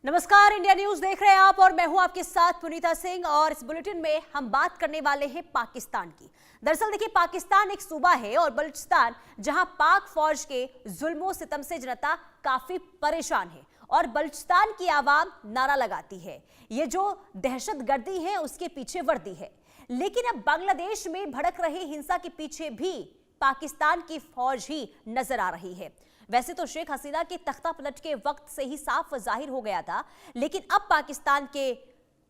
नमस्कार, India news देख रहे हैं आप और मैं हूं आपके साथ पुनीता सिंह। और इस बुलेटिन में हम बात करने वाले हैं पाकिस्तान की। दरअसल देखिए, पाकिस्तान एक सूबा है और बलूचिस्तान जहां पाक फौज के जुल्मों सितम से जनता काफी परेशान है और बलूचिस्तान की आवाम नारा लगाती है ये जो दहशतगर्दी है उसके पीछे वर्दी है। लेकिन अब बांग्लादेश में भड़क रही हिंसा के पीछे भी पाकिस्तान की फौज ही नजर आ रही है। वैसे तो शेख हसीना के तख्ता पलट के वक्त से ही साफ जाहिर हो गया था, लेकिन अब पाकिस्तान के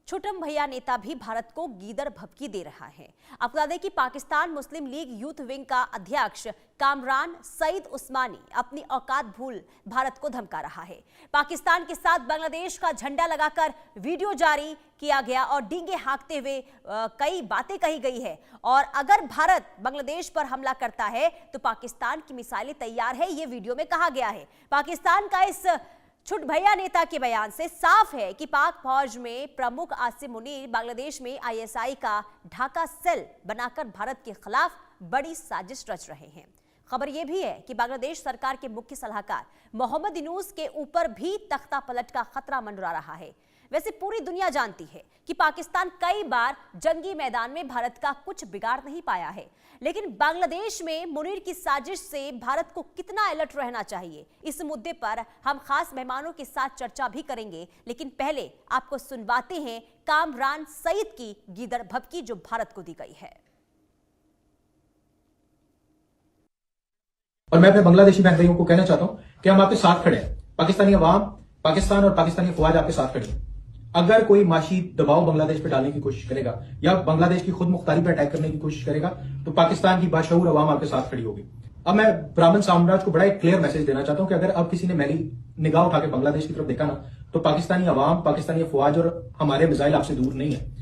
छोटम भैया नेता भी भारत को गीदड़ भभकी दे रहा है। आपको बता दें कि पाकिस्तान मुस्लिम लीग यूथ विंग का अध्यक्ष कामरान सईद उस्मानी अपनी औकात भूल भारत को धमका रहा है। पाकिस्तान के साथ बांग्लादेश का झंडा लगाकर वीडियो जारी किया गया और डींगे हाँकते हुए कई बातें कही गई है। और अगर भारत बांग्लादेश पर हमला करता है तो पाकिस्तान की मिसाइलें तैयार है, ये वीडियो में कहा गया है। पाकिस्तान का इस छुट भैया नेता के बयान से साफ है कि पाक फौज में प्रमुख आसिम मुनीर बांग्लादेश में आईएसआई का ढाका सेल बनाकर भारत के खिलाफ बड़ी साजिश रच रहे हैं। खबर यह भी है कि बांग्लादेश सरकार के मुख्य सलाहकार मोहम्मद यूनूस के ऊपर भी तख्ता पलट का खतरा मंडरा रहा है। वैसे पूरी दुनिया जानती है कि पाकिस्तान कई बार जंगी मैदान में भारत का कुछ बिगाड़ नहीं पाया है, लेकिन बांग्लादेश में मुनीर की साजिश से भारत को कितना अलर्ट रहना चाहिए, इस मुद्दे पर हम खास मेहमानों के साथ चर्चा भी करेंगे। लेकिन पहले आपको सुनवाते हैं कामरान सईद की गीदड़ भभकी जो भारत को दी गई है। और मैं अपने बांग्लादेशी बहन भाइयों को कहना चाहता हूं कि हम आपके साथ खड़े हैं। पाकिस्तानी अवाम, पाकिस्तान और पाकिस्तानी फौज आपके साथ खड़ी है। अगर कोई माशी दबाव बांग्लादेश पे डालने की कोशिश करेगा या बांग्लादेश की खुद मुख्तारी पे अटैक करने की कोशिश करेगा तो पाकिस्तान की बाशऊर अवाम आपके साथ खड़ी होगी। अब मैं ब्राह्मण साम्राज्य को बड़ा एक क्लियर मैसेज देना चाहता हूं कि अगर अब किसी ने मेरी निगाह उठा के बांग्लादेश की तरफ देखा ना तो पाकिस्तानी अवाम, पाकिस्तानी फौज और हमारे मिसाइल आपसे दूर नहीं है।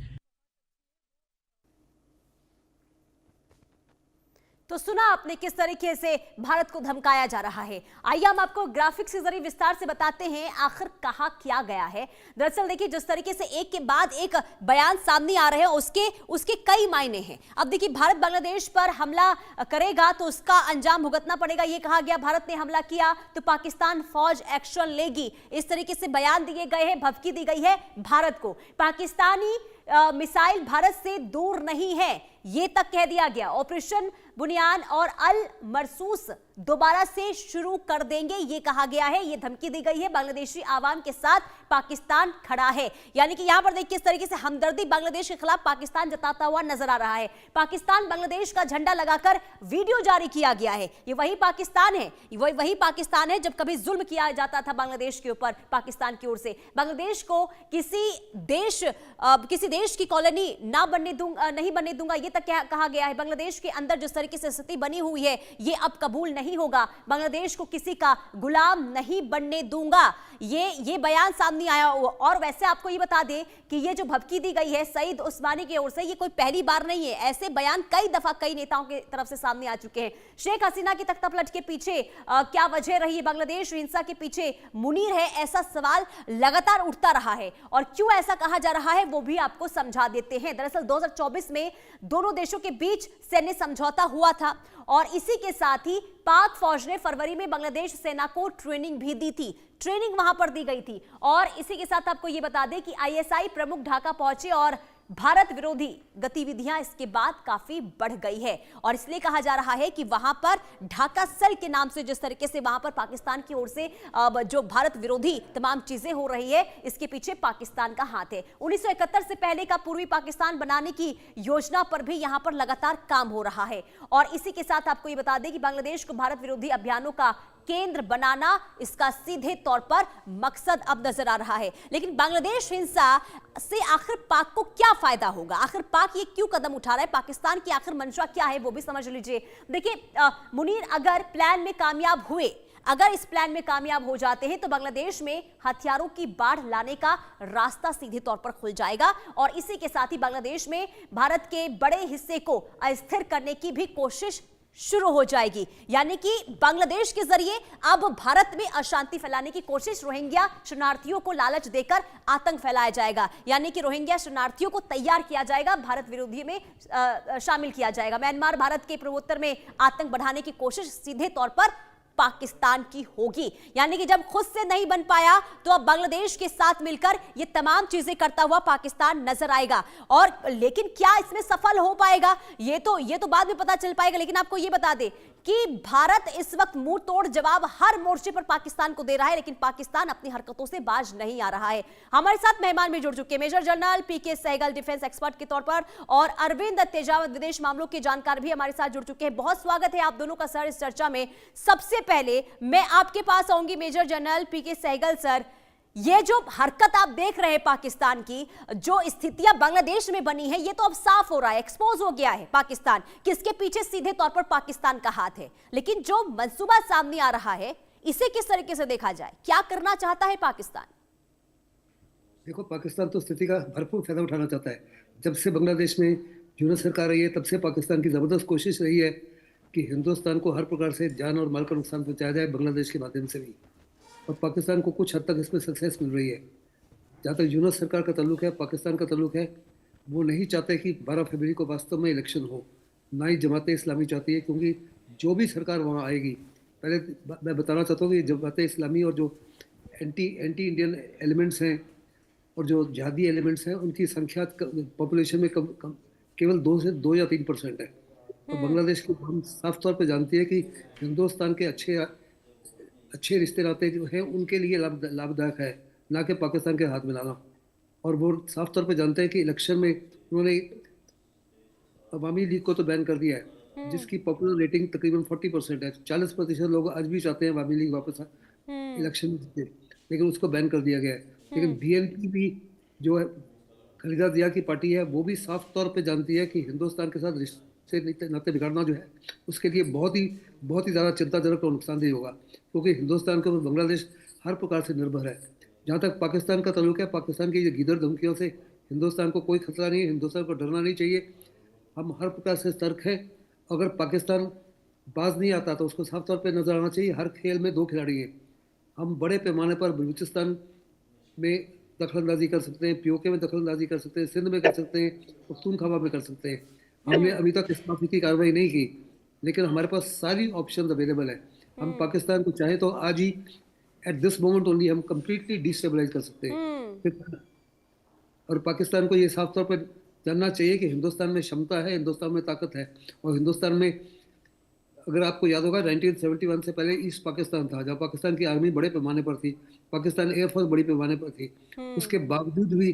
तो सुना आपने किस तरीके से भारत को धमकाया जा रहा है। आइए हम आपको ग्राफिक्स के जरिए विस्तार से बताते हैं आखिर कहा क्या गया है। दरअसल देखिए, जिस तरीके से एक के बाद एक बयान सामने आ रहे हैं उसके कई मायने हैं। अब देखिए, भारत बांग्लादेश पर हमला करेगा तो उसका अंजाम भुगतना पड़ेगा, ये कहा गया। भारत ने हमला किया तो पाकिस्तान फौज एक्शन लेगी, इस तरीके से बयान दिए गए हैं, भभकी दी गई है भारत को। पाकिस्तानी मिसाइल भारत से दूर नहीं है, ये तक कह दिया गया। ऑपरेशन बुनियान और अल मरसूस दोबारा से शुरू कर देंगे, ये कहा गया है, ये धमकी दी गई है। बांग्लादेशी आवाम के साथ पाकिस्तान खड़ा है, यानी कि यहां पर देखिए किस तरीके से हमदर्दी बांग्लादेश के खिलाफ पाकिस्तान जताता हुआ नजर आ रहा है। पाकिस्तान बांग्लादेश का झंडा लगाकर वीडियो जारी किया गया है। ये वही पाकिस्तान है, वही पाकिस्तान है जब कभी जुल्म किया जाता था बांग्लादेश के ऊपर पाकिस्तान की ओर से। बांग्लादेश को किसी देश की कॉलोनी नहीं बनने दूंगा, ये तक कहा गया है। बांग्लादेश के अंदर जिस तरीके से स्थिति बनी हुई है ये अब कबूल नहीं होगा। बांग्लादेश को किसी का गुलाम नहीं बनने दूंगा, ये बयान सामने आया। और वैसे आपको ये बता दें कि ये जो भभकी दी गई है सईद उस्मानी की ओर से, ये कोई पहली बार नहीं है। ऐसे बयान कई दफा कई नेताओं की तरफ से सामने आ चुके हैं। शेख हसीना की तख्तापलट के पीछे क्या वजह रही है, बांग्लादेश हिंसा के पीछे मुनीर है, ऐसा सवाल लगातार उठता रहा है। और क्यों ऐसा कहा जा रहा है वो भी आपको समझा देते हैं। दरअसल 2024 में दोनों देशों के बीच सैन्य समझौता हुआ था और इसी के साथ ही पाक फौज ने फरवरी में बांग्लादेश सेना को ट्रेनिंग भी दी थी, ट्रेनिंग वहां पर दी गई थी। और इसी के साथ आपको यह बता दें कि आईएसआई प्रमुख ढाका पहुंचे और भारत विरोधी गतिविधियां इसके बाद काफी बढ़ गई है। और इसलिए कहा जा रहा है कि वहां पर ढाका सेल के नाम से जिस तरीके से वहां पर पाकिस्तान की ओर से जो भारत विरोधी तमाम चीजें हो रही है, इसके पीछे पाकिस्तान का हाथ है। 1971 से पहले का पूर्वी पाकिस्तान बनाने की योजना पर भी यहां पर लगातार काम हो रहा है। और इसी के साथ आपको ये बता दें कि बांग्लादेश को भारत विरोधी अभियानों का केंद्र बनाना इसका सीधे तौर पर मकसद अब नजर आ रहा है। लेकिन बांग्लादेश हिंसा से आखिर पाक को क्या फायदा होगा, आखिर पाक ये क्यों कदम उठा रहा है, पाकिस्तान की आखिर मंशा क्या है वो भी समझ लीजिए। देखिए, मुनीर अगर प्लान में कामयाब हुए, अगर इस प्लान में कामयाब हो जाते हैं तो बांग्लादेश में हथियारों की बाढ़ लाने का रास्ता सीधे तौर पर खुल जाएगा। और इसी के साथ ही बांग्लादेश में भारत के बड़े हिस्से को अस्थिर करने की भी कोशिश शुरू हो जाएगी। यानी कि बांग्लादेश के जरिए अब भारत में अशांति फैलाने की कोशिश, रोहिंग्या शरणार्थियों को लालच देकर आतंक फैलाया जाएगा। यानी कि रोहिंग्या शरणार्थियों को तैयार किया जाएगा, भारत विरोधी में शामिल किया जाएगा। म्यांमार भारत के पूर्वोत्तर में आतंक बढ़ाने की कोशिश सीधे तौर पर पाकिस्तान की होगी। यानी कि जब खुद से नहीं बन पाया तो अब बांग्लादेश के साथ मिलकर ये तमाम चीजें करता हुआ पाकिस्तान नजर आएगा। और लेकिन क्या इसमें सफल हो पाएगा ये तो बाद में पता चल पाएगा। लेकिन आपको ये बता दे कि भारत इस वक्त मुंह तोड़ जवाब हर मोर्चे पर पाकिस्तान को दे रहा है, लेकिन पाकिस्तान अपनी हरकतों से बाज नहीं आ रहा है। हमारे साथ मेहमान भी जुड़ चुके हैं, मेजर जनरल पीके सहगल डिफेंस एक्सपर्ट के तौर पर, और अरविंद तेजावत विदेश मामलों के जानकार भी हमारे साथ जुड़ चुके हैं। बहुत स्वागत है आप दोनों का सर इस चर्चा में। सबसे पहले मैं आपके पास आऊंगी मेजर जनरल पीके सहगल सर, ये जो हरकत आप देख रहे हैं पाकिस्तान की, जो स्थितियां बांग्लादेश में बनी है, ये तो अब साफ हो रहा है, एक्सपोज हो गया है पाकिस्तान किसके पीछे सीधे तौर पर पाकिस्तान का हाथ है। लेकिन जो मंसूबा सामने आ रहा है इसे किस तरीके से देखा जाए, क्या करना चाहता है पाकिस्तान? देखो, पाकिस्तान तो स्थिति का भरपूर फायदा उठाना चाहता है। जब से बांग्लादेश में यूनिट सरकार रही है तब से पाकिस्तान की जबरदस्त कोशिश रही है कि हिंदुस्तान को हर प्रकार से जान और माल का नुकसान पहुंचाया जाए, बांग्लादेश के माध्यम से भी। और पाकिस्तान को कुछ हद तक इसमें सक्सेस मिल रही है। जहाँ तक यूनिट सरकार का ताल्लुक है, पाकिस्तान का ताल्लुक है, वो नहीं चाहते कि 12 फरवरी को वास्तव में इलेक्शन हो, ना ही जमात इस्लामी चाहती है, क्योंकि जो भी सरकार वहाँ आएगी, पहले मैं बताना चाहता हूँ कि जमात इस्लामी और जो एंटी इंडियन एलिमेंट्स हैं और जो जिहादी एलिमेंट्स हैं, उनकी संख्या पॉपुलेशन में केवल 2 या 3% है। तो बांग्लादेश को हम साफ तौर पर जानती है कि हिंदुस्तान के अच्छे रिश्ते नाते जो हैं उनके लिए लाभदायक है, ना कि पाकिस्तान के हाथ मिलाना। और वो साफ तौर पे जानते हैं कि इलेक्शन में उन्होंने अवामी लीग को तो बैन कर दिया है, जिसकी पॉपुलर रेटिंग तकरीबन 40% है। 40% लोग आज भी चाहते हैं अवामी लीग वापस इलेक्शन में जीते, लेकिन उसको बैन कर दिया गया है। लेकिन बीएनपी भी जो है खलीदा जिया की पार्टी है, वो भी साफ तौर पे जानती है कि हिंदुस्तान के साथ रिश्ते नाते बिगाड़ना जो है उसके लिए बहुत ही ज़्यादा चिंताजनक और नुकसानदेह होगा, क्योंकि हिंदुस्तान के ऊपर बांग्लादेश हर प्रकार से निर्भर है। जहाँ तक पाकिस्तान का ताल्लुक है, पाकिस्तान की ये गीदड़ धमकियों से हिंदुस्तान को कोई खतरा नहीं है, हिंदुस्तान को डरना नहीं चाहिए। हम हर प्रकार से सतर्क हैं। अगर पाकिस्तान बाज नहीं आता तो उसको साफ तौर पर नजर आना चाहिए, हर खेल में 2 खिलाड़ी हैं। हम बड़े पैमाने पर बलूचिस्तान में दखलंदाजी कर सकते हैं, पीओके में दखलंदाजी कर सकते हैं, सिंध में कर सकते हैं, पख्तूनख्वा में कर सकते हैं। हमने अभी तक इस माफी की कार्रवाई नहीं की, लेकिन हमारे पास सारी ऑप्शन अवेलेबल है। हम पाकिस्तान को चाहे तो आज ही एट दिस मोमेंट ओनली हम कंप्लीटली डिस्टेबलाइज कर सकते हैं। और पाकिस्तान को ये साफ तौर पर जानना चाहिए कि हिंदुस्तान में क्षमता है, हिंदुस्तान में ताकत है। और हिंदुस्तान में, अगर आपको याद होगा, 1971 से पहले ईस्ट पाकिस्तान था, जहाँ पाकिस्तान की आर्मी बड़े पैमाने पर थी, पाकिस्तान एयरफोर्स बड़ी पैमाने पर थी। उसके बावजूद भी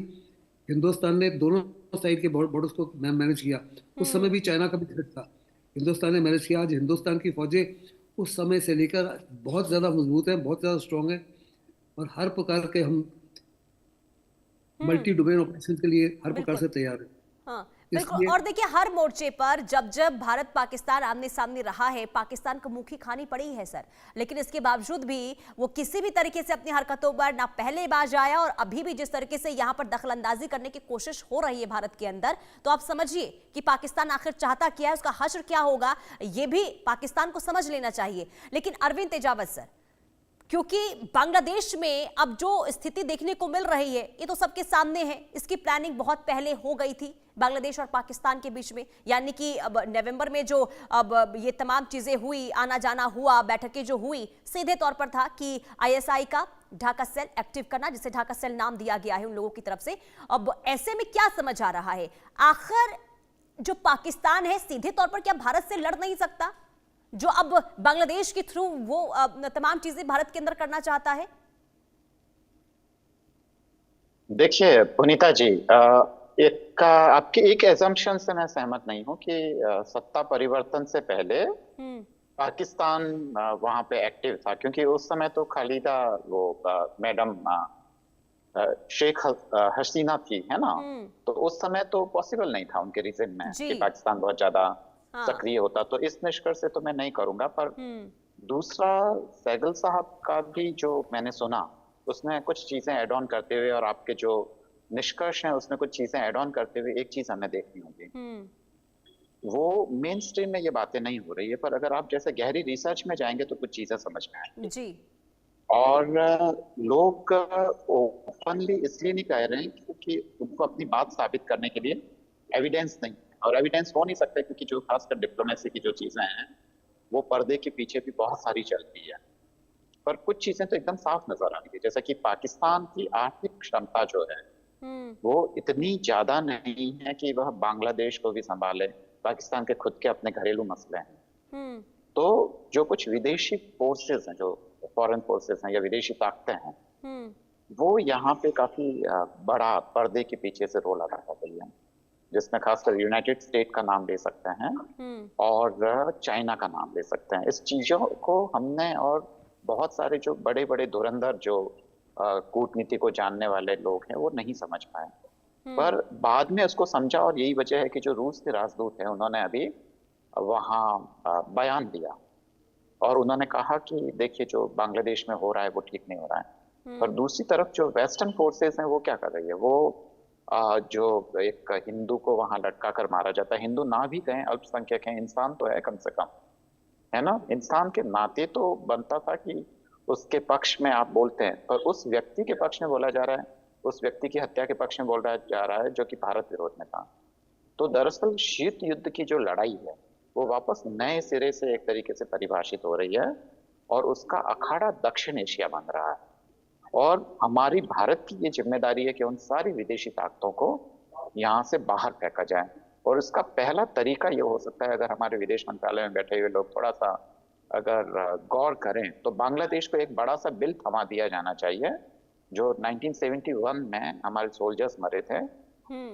हिंदुस्तान ने दोनों साइड के बॉर्डर्स को मैनेज किया। उस समय भी चाइना का भी थ्रेट था, हिंदुस्तान ने मैनेज किया। आज हिंदुस्तान की फौजें उस समय से लेकर बहुत ज़्यादा मजबूत हैं, बहुत ज़्यादा स्ट्रॉन्ग है, और हर प्रकार के हम मल्टी डोमेन ऑपरेशन के लिए हर प्रकार से तैयार हैं। हाँ, बिल्कुल। और देखिए, हर मोर्चे पर जब जब भारत पाकिस्तान आमने सामने रहा है, पाकिस्तान को मुखी खानी पड़ी है सर, लेकिन इसके बावजूद भी वो किसी भी तरीके से अपनी हरकतों पर ना पहले बाज आया, और अभी भी जिस तरीके से यहाँ पर दखलंदाजी करने की कोशिश हो रही है भारत के अंदर, तो आप समझिए कि पाकिस्तान आखिर चाहता क्या है, उसका हश्र क्या होगा, ये भी पाकिस्तान को समझ लेना चाहिए। लेकिन अरविंद तेजावत सर, क्योंकि बांग्लादेश में अब जो स्थिति देखने को मिल रही है ये तो सबके सामने है, इसकी प्लानिंग बहुत पहले हो गई थी बांग्लादेश और पाकिस्तान के बीच में। यानी कि अब नवंबर में जो अब ये तमाम चीजें हुई, आना जाना हुआ, बैठकें जो हुई, सीधे तौर पर था कि आईएसआई का ढाका सेल एक्टिव करना, जिसे ढाका सेल नाम दिया गया है उन लोगों की तरफ से। अब ऐसे में क्या समझ आ रहा है, आखिर जो पाकिस्तान है सीधे तौर पर क्या भारत से लड़ नहीं सकता, जो अब बांग्लादेश के थ्रू वो तमाम चीजें भारत के अंदर करना चाहता है? देखिए पुनीता जी, आपके एक एजम्पशन से मैं सहमत नहीं हूं कि सत्ता परिवर्तन से पहले पाकिस्तान वहां पे एक्टिव था, क्योंकि उस समय तो खालिदा वो मैडम शेख हसीना थी, है ना। तो उस समय तो पॉसिबल नहीं था उनके रीजन में कि पाकिस्तान बहुत ज्यादा सक्रिय होता। तो इस निष्कर्ष से तो मैं नहीं करूंगा। पर दूसरा, सहगल साहब का भी जो मैंने सुना, उसमें कुछ चीजें ऐड ऑन करते हुए, और आपके जो निष्कर्ष हैं उसमें कुछ चीजें ऐड ऑन करते हुए, एक चीज हमें देखनी होगी। वो मेन स्ट्रीम में ये बातें नहीं हो रही है, पर अगर आप जैसे गहरी रिसर्च में जाएंगे तो कुछ चीजें समझ में आएंगी जी। और लोग ओपनली इसलिए नहीं कह रहे हैं क्योंकि उनको अपनी बात साबित करने के लिए एविडेंस नहीं, और एविडेंस हो नहीं सकता, क्योंकि जो खासकर डिप्लोमेसी की जो चीजें हैं वो पर्दे के पीछे भी बहुत सारी चलती है। पर कुछ चीजें तो एकदम साफ नजर आ रही है, जैसा कि पाकिस्तान की आर्थिक क्षमता जो है वो इतनी ज्यादा नहीं है कि वह बांग्लादेश को भी संभाले। पाकिस्तान के खुद के अपने घरेलू मसले हैं। तो जो कुछ विदेशी फोर्सेस हैं, जो फॉरेन फोर्सेस हैं या विदेशी ताकतें हैं, वो यहाँ पे काफी बड़ा पर्दे के पीछे से रोल अदा कर रही है, जिसमें खासकर यूनाइटेड स्टेट का नाम ले सकते हैं और चाइना का नाम ले सकते हैं। इस चीजों को हमने और बहुत सारे जो बड़े बड़े धुरंधर जो कूटनीति को जानने वाले लोग हैं वो नहीं समझ पाए, पर बाद में उसको समझा, और यही वजह है कि जो रूस के राजदूत हैं उन्होंने अभी वहाँ बयान दिया और उन्होंने कहा कि देखिए जो बांग्लादेश में हो रहा है वो ठीक नहीं हो रहा है। पर दूसरी तरफ जो वेस्टर्न फोर्सेस हैं वो क्या कर रही है, वो जो एक हिंदू को वहां लटका कर मारा जाता है, हिंदू ना भी कहें, अल्पसंख्यक है, इंसान तो है कम से कम, है ना, इंसान के नाते तो बनता था कि उसके पक्ष में आप बोलते हैं, पर उस व्यक्ति के पक्ष में बोला जा रहा है, उस व्यक्ति की हत्या के पक्ष में बोला जा रहा है जो कि भारत विरोध में था। तो दरअसल शीत युद्ध की जो लड़ाई है वो वापस नए सिरे से एक तरीके से परिभाषित हो रही है और उसका अखाड़ा दक्षिण एशिया बन रहा है। और हमारी भारत की ये जिम्मेदारी है कि उन सारी विदेशी ताकतों को यहाँ से बाहर फेंका जाए। और इसका पहला तरीका ये हो सकता है, अगर हमारे विदेश मंत्रालय में बैठे हुए लोग थोड़ा सा अगर गौर करें, तो बांग्लादेश को एक बड़ा सा बिल थमा दिया जाना चाहिए। जो 1971 में हमारे सोल्जर्स मरे थे,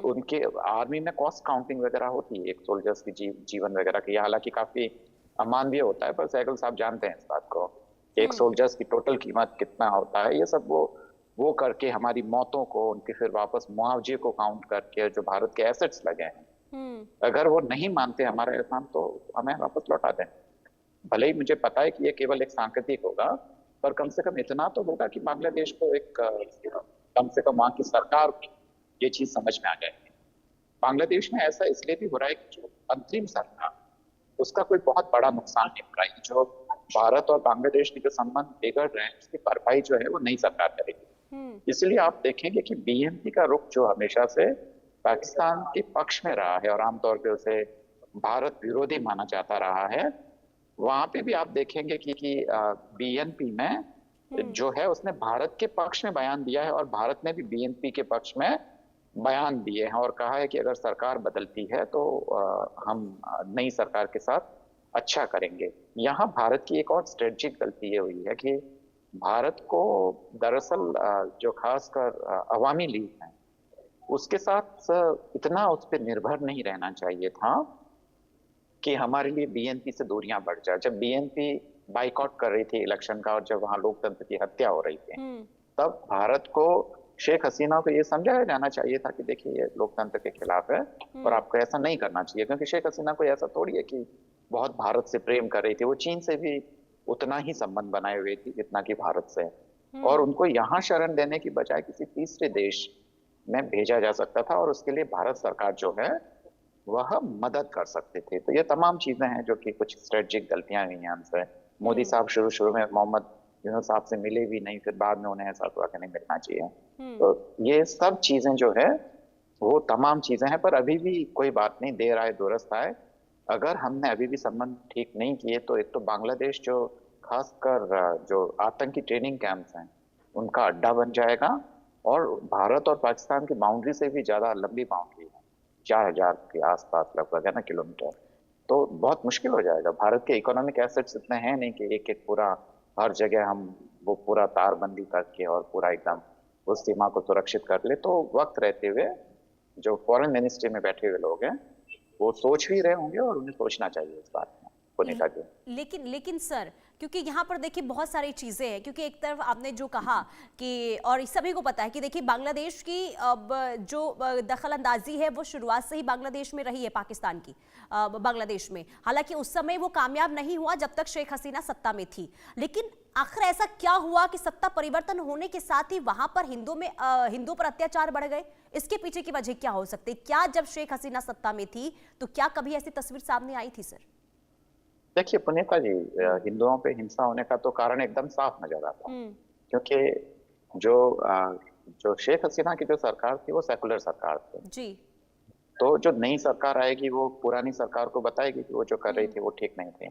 उनके आर्मी में कॉस्ट काउंटिंग वगैरह होती है एक सोल्जर्स की जीवन वगैरह की, हालांकि काफी अमानवीय होता है, पर सहगल साहब जानते हैं इस बात को, एक सोल्जर्स की टोटल कीमत कितना होता है, ये सब वो करके हमारी मौतों को, उनके फिर वापस मुआवजे को काउंट करके जो भारत के एसेट्स लगे हैं, अगर वो नहीं मानते हमारा एहसान तो हमें वापस लौटा दें। भले ही मुझे पता है कि ये केवल एक सांकेतिक होगा, पर कम से कम इतना तो होगा कि बांग्लादेश को एक कम से कम वहां की सरकार को ये चीज समझ में आ जाएगी। बांग्लादेश में ऐसा इसलिए भी हो रहा है कि जो अंतरिम सरकार, उसका कोई बहुत बड़ा नुकसान नहीं हो रहा है। जो भारत और बांग्लादेश के जो संबंध बिगड़ रहे हैं उसकी भरपाई जो है वो नई सरकार करेगी। इसलिए आप देखेंगे कि बीएनपी का रुख जो हमेशा से पाकिस्तान के पक्ष में रहा है और आमतौर पे उसे भारत विरोधी माना जाता रहा है, वहां पे भी आप देखेंगे कि बीएनपी में जो है उसने भारत के पक्ष में बयान दिया है और भारत ने भी बीएनपी के पक्ष में बयान दिए हैं और कहा है कि अगर सरकार बदलती है तो हम नई सरकार के साथ अच्छा करेंगे। यहाँ भारत की एक और स्ट्रेटेजिक गलती ये हुई है कि भारत को दरअसल जो खासकर अवामी लीग है उसके साथ इतना उस पर निर्भर नहीं रहना चाहिए था कि हमारे लिए बीएनपी से दूरियां बढ़ जाए। जब बीएनपी बाइकआउट कर रही थी इलेक्शन का और जब वहां लोकतंत्र की हत्या हो रही थी, तब भारत को शेख हसीना को ये समझाया जाना चाहिए था कि देखिए ये लोकतंत्र के खिलाफ है और आपको ऐसा नहीं करना चाहिए, क्योंकि शेख हसीना को ऐसा थोड़ी है कि बहुत भारत से प्रेम कर रही थी, वो चीन से भी उतना ही संबंध बनाए हुए थी जितना कि भारत से, और उनको यहाँ शरण देने की बजाय किसी तीसरे देश में भेजा जा सकता था और उसके लिए भारत सरकार जो है वह मदद कर सकते थे। तो ये तमाम चीजें हैं जो कि कुछ स्ट्रेटेजिक गलतियां हुई हैं हमसे। मोदी साहब शुरू में मोहम्मद यूनुस साहब से मिले भी नहीं, फिर बाद में उन्हें ऐसा हुआ कि नहीं मिलना चाहिए। तो ये सब चीजें जो है वो तमाम चीजें हैं, पर अभी भी कोई बात नहीं, देर आए दुरुस्त आए। अगर हमने अभी भी संबंध ठीक नहीं किए तो एक तो बांग्लादेश जो खासकर जो आतंकी ट्रेनिंग कैंप्स हैं उनका अड्डा बन जाएगा और भारत और पाकिस्तान की बाउंड्री से भी ज्यादा लंबी बाउंड्री है, 4000 के आसपास लगभग है ना किलोमीटर, तो बहुत मुश्किल हो जाएगा। भारत के इकोनॉमिक एसेट्स इतने हैं नहीं कि एक एक पूरा हर जगह हम वो पूरा तारबंदी करके और पूरा एकदम उस सीमा को सुरक्षित कर ले। तो वक्त रहते हुए जो फॉरेन मिनिस्ट्री में बैठे हुए लोग हैं वो सोच भी रहे होंगे और उन्हें सोचना चाहिए इस बात में, पुनीता जी। लेकिन सर, क्योंकि यहाँ पर देखिए बहुत सारी चीजें हैं, क्योंकि एक तरफ आपने जो कहा कि और सभी को पता है कि देखिए बांग्लादेश की जो दखल अंदाजी है वो शुरुआत से ही बांग्लादेश में रही है, पाकिस्तान की बांग्लादेश में। हालांकि उस समय वो कामयाब नहीं हुआ जब तक शेख हसीना सत्ता में थी, लेकिन आखिर ऐसा क्या हुआ कि सत्ता परिवर्तन होने के साथ ही वहां पर हिंदू पर अत्याचार बढ़ गए? इसके पीछे की वजह क्या हो सकती है? क्या जब शेख हसीना सत्ता में थी तो क्या कभी ऐसी तस्वीर सामने आई थी सर? देखिए पुनीता जी, हिंदुओं पे हिंसा होने का तो कारण एकदम साफ नजर आता है, क्योंकि जो शेख हसीना की जो सरकार थी वो सेकुलर सरकार थी जी। तो जो नई सरकार आएगी वो पुरानी सरकार को बताएगी कि वो जो कर रही थी वो ठीक नहीं थी।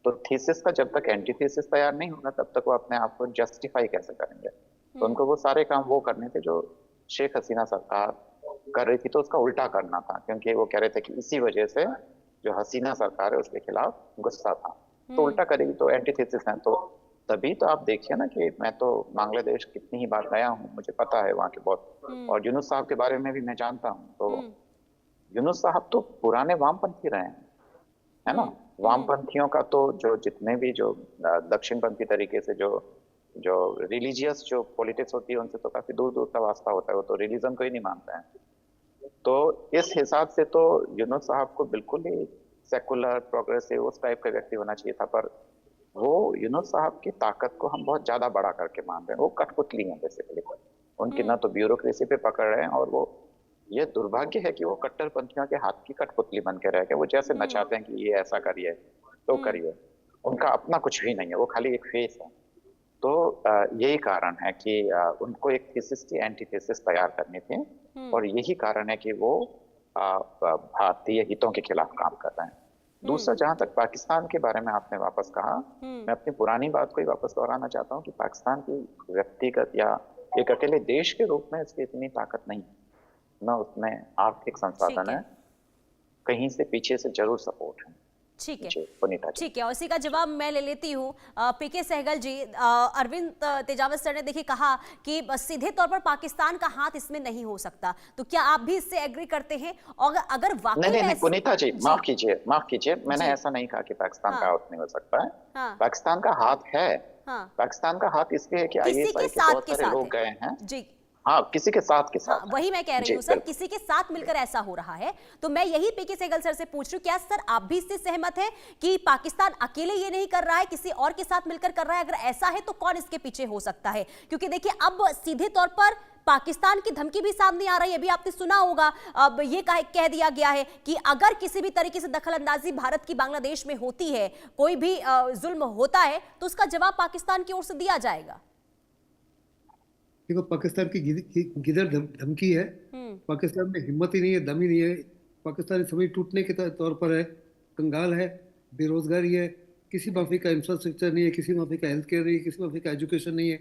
तो थीसिस का जब तक एंटीथीसिस तैयार नहीं होगा तब तक वो अपने आप को जस्टिफाई कैसे करेंगे। तो उनको वो सारे काम वो करने थे जो शेख हसीना सरकार कर रही थी, तो उसका उल्टा करना था, क्योंकि वो कह रहे थे कि इसी वजह से जो हसीना सरकार है उसके खिलाफ गुस्सा था, तो उल्टा करेगी तो एंटीथेसिस है। तो तभी तो आप देखिए ना कि मैं तो बांग्लादेश कितनी ही बार गया हूँ, मुझे पता है वहाँ के बहुत, और यूनुस साहब के बारे में भी मैं जानता हूँ। तो यूनुस साहब तो पुराने वामपंथी रहे हैं, है ना। वामपंथियों का तो जो जितने भी जो दक्षिणपंथी तरीके से जो जो रिलीजियस जो पॉलिटिक्स होती है उनसे तो काफी दूर दूर का वास्ता होता है, वो तो रिलीजन को ही नहीं मानते हैं। तो इस हिसाब से तो यूनुस साहब को बिल्कुल ही सेकुलर प्रोग्रेसिव उस टाइप का व्यक्ति होना चाहिए था, पर वो यूनुस साहब की ताकत को हम बहुत ज्यादा बड़ा करके मान रहे हैं। वो कठपुतली है बेसिकली, उनकी ना तो ब्यूरोक्रेसी पे पकड़ रहे हैं, और वो ये दुर्भाग्य है कि वो कट्टरपंथियों के हाथ की कठपुतली बन के रह गए। वो जैसे नचाते हैं कि ये ऐसा करिए तो करिए, उनका अपना कुछ भी नहीं है, वो खाली एक फेस है। तो यही कारण है कि उनको एक थीसिस की एंटीथेसिस तैयार करनी थी, और यही कारण है कि वो भारतीय हितों के खिलाफ काम कर रहे हैं। दूसरा, जहां तक पाकिस्तान के बारे में आपने वापस कहा, मैं अपनी पुरानी बात को ही वापस दोहराना चाहता हूँ कि पाकिस्तान की व्यक्तिगत या एक अकेले देश के रूप में इसकी इतनी ताकत नहीं, न उसमें आर्थिक संसाधन है, कहीं से पीछे से जरूर सपोर्ट है। ठीक है, पुनीता जी। ठीक है, और इसी का जवाब मैं ले लेती हूँ। पीके सहगल जी, अरविंद तेजावत सर ने देखिए कहा कि सीधे तौर पर पाकिस्तान का हाथ इसमें नहीं हो सकता, तो क्या आप भी इससे एग्री करते हैं? और अगर वाकई नहीं, पुनीता जी, माफ कीजिए, मैंने ऐसा नहीं कहा कि पाकिस्तान का हाथ नहीं हो सकता है। पाकिस्तान का हाथ है। पाकिस्तान का हाथ इसलिए है कि ISI के बहुत सारे लोग गए हैं जी। हाँ, किसी के साथ वही मैं कह रही हूँ सर, किसी के साथ मिलकर ऐसा हो रहा है। तो मैं यही पीके सहगल सर से पूछ रही हूँ, क्या सर आप भी इससे सहमत हैं कि पाकिस्तान अकेले ये नहीं कर रहा है, किसी और के साथ मिलकर कर रहा है? अगर ऐसा है तो कौन इसके पीछे हो सकता है? क्योंकि देखिए अब सीधे तौर पर पाकिस्तान की धमकी भी सामने आ रही है। अभी आपने सुना होगा, अब ये कह दिया गया है कि अगर किसी भी तरीके से दखल अंदाजी भारत की बांग्लादेश में होती है, कोई भी जुल्म होता है, तो उसका जवाब पाकिस्तान की ओर से दिया जाएगा। देखो, पाकिस्तान की गिदर धमकी है। पाकिस्तान में हिम्मत ही नहीं है, दम ही नहीं है। पाकिस्तान इस समय टूटने के तौर पर है, कंगाल है, बेरोजगारी है, किसी माफी का इंफ्रास्ट्रक्चर नहीं है, किसी माफी का हेल्थ केयर नहीं है, किसी माफी का एजुकेशन नहीं है।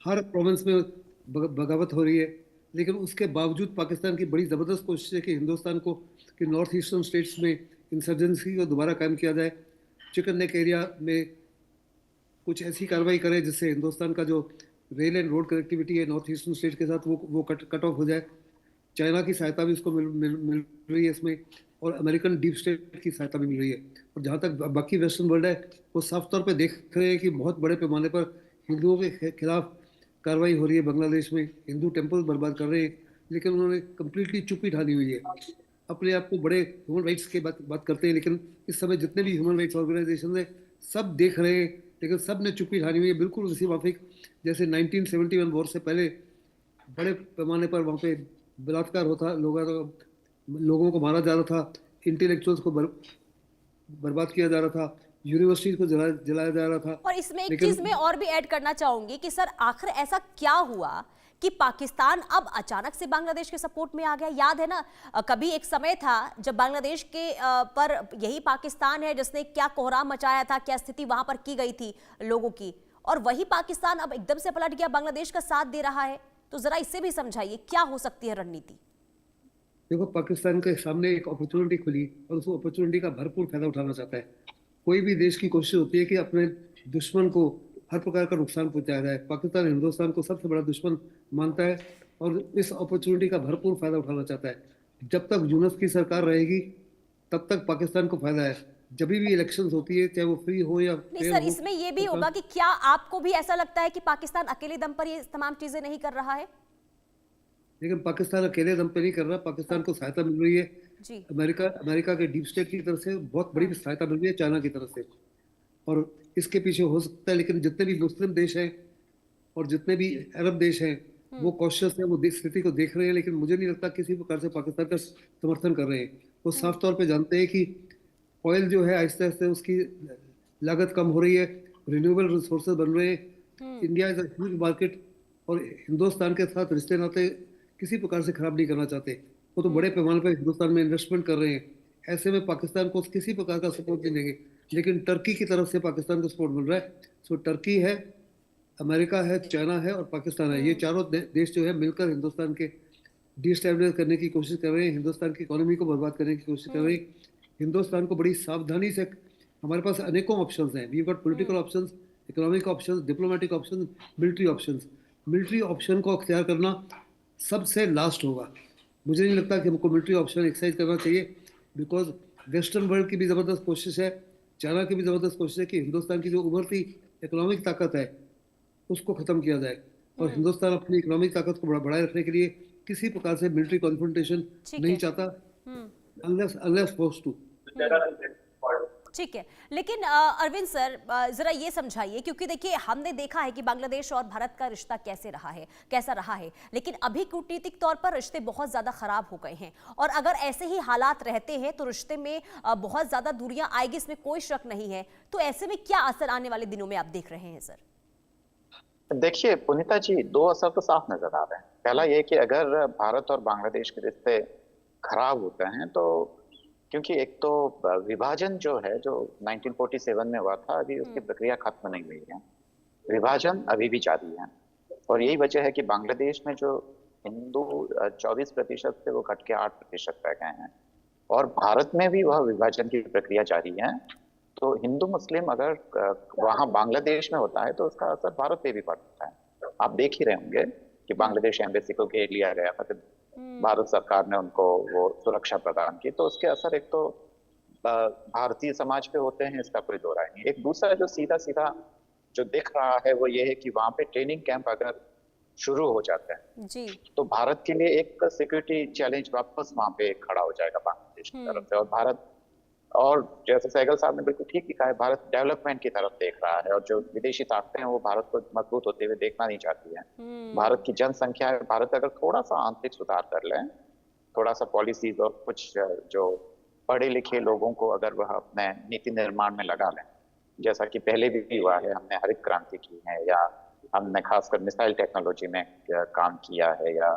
हर प्रोविंस में बगावत हो रही है। लेकिन उसके बावजूद पाकिस्तान की बड़ी जबरदस्त कोशिश है कि हिंदुस्तान को कि नॉर्थ ईस्टर्न स्टेट्स में इंसर्जेंसी को दोबारा कायम किया जाए, चिकन नेक एरिया में कुछ ऐसी कार्रवाई करे जिससे हिंदुस्तान का जो रेल एंड रोड कनेक्टिविटी है नॉर्थ ईस्टर्न स्टेट के साथ वो कट ऑफ हो जाए। चाइना की सहायता भी उसको मिल रही है इसमें, और अमेरिकन डीप स्टेट की सहायता भी मिल रही है। और जहाँ तक बाकी वेस्टर्न वर्ल्ड है, वो साफ तौर पे देख रहे हैं कि बहुत बड़े पैमाने पर हिंदुओं के खिलाफ कार्रवाई हो रही है। बांग्लादेश में हिंदू टेम्पल बर्बाद कर रहे हैं, लेकिन उन्होंने कम्प्लीटली चुप्पी ठानी हुई है। अपने आप को बड़े ह्यूमन राइट्स के बात करते हैं, लेकिन इस समय जितने भी ह्यूमन राइट्स ऑर्गेनाइजेशन है सब देख रहे हैं, लेकिन सब ने चुप्पी ठानी हुई है। बिल्कुल उसी माफिक जैसे 1971 वॉर से पहले बड़े पैमाने पर वहाँ पे बलात्कार होता, लोगों को मारा जा रहा था, इंटेलेक्चुअल्स को बर्बाद किया जा रहा था, यूनिवर्सिटीज को जलाया जा रहा था। और इसमें एक चीज मैं और भी ऐड करना चाहूंगी कि सर आखिर ऐसा क्या हुआ कि पाकिस्तान अब अचानक से बांग्लादेश के सपोर्ट में आ गया? याद है ना, कभी एक समय था जब बांग्लादेश के पर यही पाकिस्तान है जिसने क्या कोहराम मचाया था, क्या स्थिति वहां पर की गई थी लोगों की, और वही पाकिस्तान अब एकदम से पलट गया, बांग्लादेश का साथ दे रहा है। तो जरा इससे भी समझाइए क्या हो सकती है रणनीति? देखो, पाकिस्तान के सामने एक अपॉर्चुनिटी खुली और उस अपॉर्चुनिटी का भरपूर फायदा उठाना चाहता है। कोई भी देश की कोशिश होती है कि अपने दुश्मन को हर प्रकार का नुकसान पहुंचाया जाए। पाकिस्तान हिंदुस्तान को सबसे बड़ा दुश्मन मानता है और इस अपॉर्चुनिटी का भरपूर फायदा उठाना चाहता है। जब तक यूनुस की सरकार रहेगी तब तक पाकिस्तान को फायदा है। जब भी इलेक्शंस होती है, चाहे वो फ्री हो या नहीं सर, इसमें ये भी होगा कि क्या आपको भी ऐसा लगता है कि पाकिस्तान अकेले दम पर ये तमाम चीजें नहीं कर रहा है? लेकिन पाकिस्तान अकेले दम पे नहीं कर रहा, पाकिस्तान को सहायता मिल रही है जी। अमेरिका के डीप स्टेट की तरफ से बहुत बड़ी सहायता मिल रही है, चाइना की तरफ से, और इसके पीछे हो सकता है। लेकिन जितने भी मुस्लिम देश हैं और जितने भी अरब देश हैं वो कॉशियस है, वो स्थिति को देख रहे हैं, लेकिन मुझे नहीं लगता किसी प्रकार से पाकिस्तान का समर्थन कर रहे हैं। वो साफ तौर पे जानते हैं कि ऑयल जो है आहिस्ते आहिस्ते उसकी लागत कम हो रही है, रिन्यूएबल रिसोर्सेज बन रहे हैं, India is a huge market, और हिंदुस्तान के साथ रिश्ते नाते किसी प्रकार से खराब नहीं करना चाहते। वो तो बड़े पैमाने पर हिंदुस्तान में इन्वेस्टमेंट कर रहे हैं। ऐसे में पाकिस्तान को किसी प्रकार का सपोर्ट नहीं देंगे। लेकिन टर्की की तरफ से पाकिस्तान को सपोर्ट मिल रहा है। सो टर्की है, अमेरिका है, चाइना है और पाकिस्तान है। ये चारों देश जो है मिलकर हिंदुस्तान के डिस्टेबलिश करने की कोशिश कर रहे हैं, हिंदुस्तान की इकोनॉमी को बर्बाद करने की कोशिश कर रहे हैं। हिंदुस्तान को बड़ी सावधानी से, हमारे पास अनेकों ऑप्शंस हैं, we got political options, economic options, diplomatic options, military options. Military option को अख्तियार करना सबसे लास्ट होगा। मुझे नहीं लगता कि हमको मिलिट्री ऑप्शन एक्सरसाइज करना चाहिए, बिकॉज वेस्टर्न वर्ल्ड की भी ज़बरदस्त कोशिश है, चाइना की भी ज़बरदस्त कोशिश है कि हिंदुस्तान की जो उभरती इकोनॉमिक ताकत है उसको ख़त्म किया जाए, और हिंदुस्तान अपनी इकोनॉमिक ताकत को बढ़ाए रखने के लिए किसी प्रकार से मिलिट्री कॉन्फ्रंटेशन नहीं चाहता, अनलेस फोर्स टू। ठीक है, लेकिन अरविंद सर जरा ये समझाइए, क्योंकि देखिए हमने देखा है कि बांग्लादेश और भारत का रिश्ता कैसा रहा है, लेकिन अभी कूटनीतिक तौर पर रिश्ते बहुत ज्यादा खराब हो गए हैं, और अगर ऐसे ही हालात रहते हैं तो रिश्ते में बहुत ज्यादा दूरियां आएगी, इसमें कोई शक नहीं है। तो ऐसे में क्या असर आने वाले दिनों में आप देख रहे हैं सर? देखिए पुनीता जी, दो असर तो साफ नजर आ रहे हैं। पहला ये कि अगर भारत और बांग्लादेश के रिश्ते खराब होते हैं तो, क्योंकि एक तो विभाजन जो है जो 1947 में हुआ था, अभी उसकी प्रक्रिया खत्म नहीं हुई है, विभाजन अभी भी जारी है। और यही वजह है कि बांग्लादेश में जो हिंदू 24% से वो घट के 8% रह गए हैं, और भारत में भी वह विभाजन की प्रक्रिया जारी है। तो हिंदू मुस्लिम अगर वहां बांग्लादेश में होता है तो उसका असर भारत पे भी पड़ता है। आप देख ही रहे होंगे कि बांग्लादेश एम्बेसी को घेर लिया गया था, भारत सरकार ने उनको वो सुरक्षा प्रदान की, तो उसके असर एक तो भारतीय समाज पे होते हैं, इसका कोई दो राय नहीं। एक दूसरा जो सीधा सीधा जो दिख रहा है वो ये है कि वहां पे ट्रेनिंग कैंप अगर शुरू हो जाते हैं जी, तो भारत के लिए एक सिक्योरिटी चैलेंज वापस वहां पे खड़ा हो जाएगा बांग्लादेश की तरफ से। और भारत, और जैसे सहगल साहब ने बिल्कुल ठीक लिखा है, भारत डेवलपमेंट की तरफ देख रहा है, और जो विदेशी ताकतें हैं वो भारत को मजबूत होते हुए देखना नहीं चाहती है। भारत की जनसंख्या है, भारत अगर थोड़ा सा आंतरिक सुधार कर ले, थोड़ा सा पॉलिसीज और कुछ जो पढ़े लिखे लोगों को अगर वह अपने नीति निर्माण में लगा लें, जैसा कि पहले भी हुआ है, हमने हरित क्रांति की है, या हमने खासकर मिसाइल टेक्नोलॉजी में काम किया है, या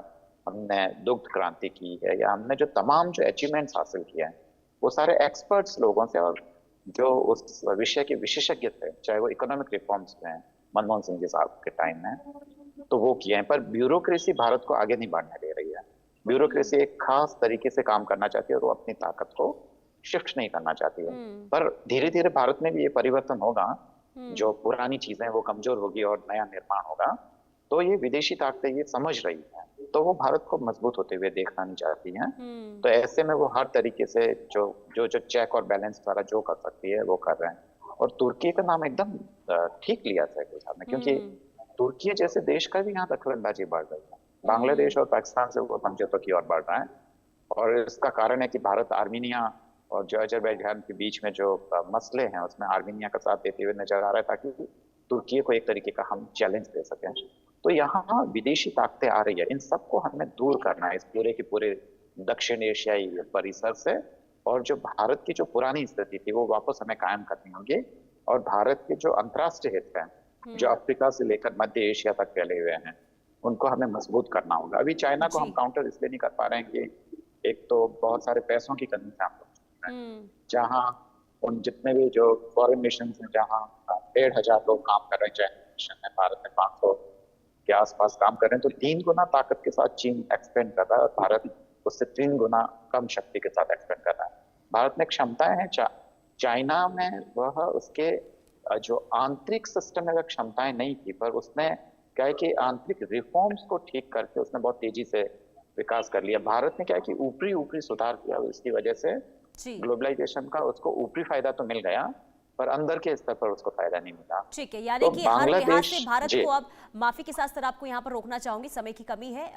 हमने दुग्ध क्रांति की है, या हमने जो तमाम जो अचीवमेंट्स हासिल किए हैं वो सारे एक्सपर्ट्स लोगों से, और जो उस विषय के विशेषज्ञ थे, चाहे वो इकोनॉमिक रिफॉर्म्स में मनमोहन सिंह जी साहब के टाइम में, तो वो किए हैं। पर ब्यूरोक्रेसी भारत को आगे नहीं बढ़ने दे रही है। ब्यूरोक्रेसी एक खास तरीके से काम करना चाहती है और वो अपनी ताकत को शिफ्ट नहीं करना चाहती है। पर धीरे धीरे भारत में भी ये परिवर्तन होगा, जो पुरानी चीजें वो कमजोर होगी और नया निर्माण होगा। तो ये विदेशी ताकतें ये समझ रही हैं, तो वो भारत को मजबूत होते हुए देखना नहीं चाहती हैं। तो ऐसे में वो हर तरीके से जो चेक और बैलेंस द्वारा जो कर सकती है वो कर रहे हैं। और तुर्की का नाम एकदम ठीक लिया सहगल साहब ने, क्योंकि तुर्की जैसे देश का भी यहाँ दखलंदाजी बढ़ रही है। बांग्लादेश और पाकिस्तान से वो समझौतों की ओर बढ़ रहा है, और इसका कारण है कि भारत आर्मीनिया और जो अजरबैजान के बीच में जो मसले हैं उसमें आर्मीनिया का साथ देते हुए नजर आ रहा है, ताकि तुर्की को एक तरीके का हम चैलेंज दे सकें। तो यहाँ विदेशी ताकतें आ रही है, इन सबको हमें दूर करना है इस पूरे के पूरे दक्षिण एशियाई परिसर से, और जो भारत की जो पुरानी स्थिति थी वो वापस हमें कायम करनी होगी। और भारत के जो अंतर्राष्ट्रीय हित हैं, जो अफ्रीका से लेकर मध्य एशिया तक फैले हुए हैं, उनको हमें मजबूत करना होगा। अभी चाइना को हम काउंटर इसलिए नहीं कर पा रहे हैं कि एक तो बहुत सारे पैसों की कमी से हम लोग, जहाँ उन जितने भी जो फॉरेन नेशंस हैं, जहाँ 1,500 लोग काम कर रहे हैं चाइना नेशन में, भारत में 500 के आसपास काम कर रहे हैं, तो 3 गुना ताकत के साथ चीन एक्सपेंड कर रहा है और भारत उससे 3 गुना कम शक्ति के साथ एक्सपेंड कर रहा है। भारत में क्षमताएं हैं, चाइना में वह उसके जो आंतरिक सिस्टम में वह क्षमताएं नहीं थी, पर उसने क्या है कि आंतरिक रिफॉर्म्स को ठीक करके उसने बहुत तेजी से विकास कर लिया। भारत ने क्या है कि ऊपरी सुधार किया, इसकी वजह से ग्लोबलाइजेशन का उसको ऊपरी फायदा तो मिल गया, पर अंदर के स्तर पर उसको फायदा नहीं मिला। ठीक है, यानी कि हर लिहाज से भारत को, अब माफी के साथ सर आपको यहाँ पर रोकना चाहूंगी, समय की कमी है।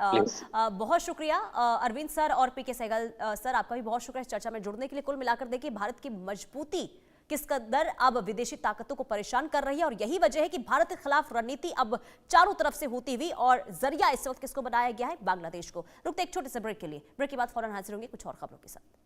बहुत शुक्रिया अरविंद सर और पीके सहगल सर, आपका भी बहुत शुक्रिया इस चर्चा में जुड़ने के लिए। कुल मिलाकर देखिए भारत की मजबूती किस कदर अब विदेशी ताकतों को परेशान कर रही है, और यही वजह है कि भारत के खिलाफ रणनीति अब चारों तरफ से होती हुई, और जरिया इस वक्त किसको बनाया गया है, बांग्लादेश को। रुकते एक छोटे से ब्रेक के लिए, ब्रेक के बाद फौरन हाजिर होंगे कुछ और खबरों के साथ।